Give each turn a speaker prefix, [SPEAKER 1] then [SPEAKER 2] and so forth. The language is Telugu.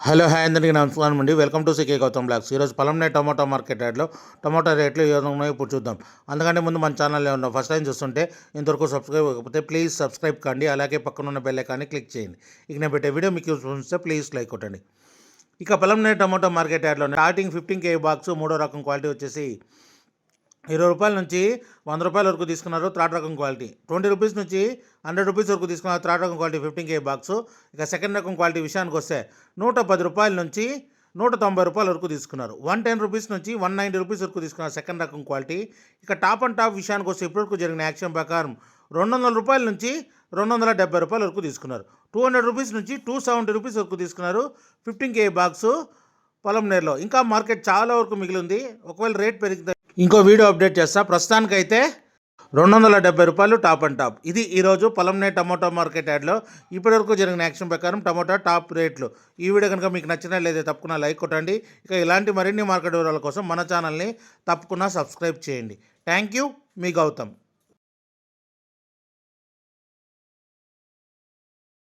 [SPEAKER 1] హలో హాయ్ అందరికీ నమస్కారం అండి. Welcome to C K Gautam blogs. ఈరోజు పొలంనే టమాటో మార్కెట్ యార్డ్లో టమాటో రేట్లు ఏ విధంగా ఉన్నాయో ఇప్పుడు చూద్దాం. అందుకంటే ముందు మన ఛానల్లో ఉన్న ఫస్ట్ టైం చూస్తుంటే ఇంతవరకు సబ్స్క్రైబ్ అవ్వకపోతే ప్లీజ్ సబ్స్క్రైబ్ కండి, అలాగే పక్కన ఉన్న బెల్ ఐకాన్ని క్లిక్ చేయండి. ఇక నేను పెట్టే వీడియో మీకు యూస్ఫుల్ వస్తే ప్లీజ్ లైక్ కొట్టండి. ఇక పొలంనే టమాటో మార్కెట్ యార్డ్లో స్టార్టింగ్ 15 kg బాక్స్ మూడో రకం క్వాలిటీ వచ్చేసి ₹20 నుంచి ₹100 వరకు తీసుకున్నారు. థర్డ్ రకం క్వాలిటీ ₹20 నుంచి ₹100 వరకు తీసుకున్నారు. థర్డ్ రకం క్వాలిటీ 15 kg బాక్సు. ఇక సెకండ్ రకం క్వాలిటీ విషయానికి వస్తే ₹110 నుంచి ₹190 వరకు తీసుకున్నారు. ₹110 నుంచి ₹190 వరకు తీసుకున్నారు సెకండ్ రకం క్వాలిటీ. ఇక టాప్ అండ్ టాప్ విషయానికి వస్తే ఇప్పటివరకు జరిగిన యాక్షన్ ప్రకారం ₹200 నుంచి ₹270 వరకు తీసుకున్నారు. ₹200 నుంచి ₹270 వరకు తీసుకున్నారు 15 kg బాక్సు పొలంనేరులో. ఇంకా మార్కెట్ చాలా వరకు మిగిలింది. ఒకవేళ రేట్ పెరిగితే ఇంకో వీడియో అప్డేట్ చేస్తా. ప్రస్తుతానికైతే ₹270 టాప్ అండ్ టాప్. ఇది ఈరోజు పొలంనే టమాటో మార్కెట్ యార్డ్లో ఇప్పటివరకు జరిగిన యాక్షన్ ప్రకారం టమాటా టాప్ రేట్లు. ఈ వీడియో కనుక మీకు నచ్చినట్లయితే తప్పకుండా లైక్ కొట్టండి. ఇక ఇలాంటి మరిన్ని మార్కెట్ వివరాల కోసం మన ఛానల్ని తప్పకుండా సబ్స్క్రైబ్ చేయండి. థ్యాంక్ యూ, మీ గౌతమ్.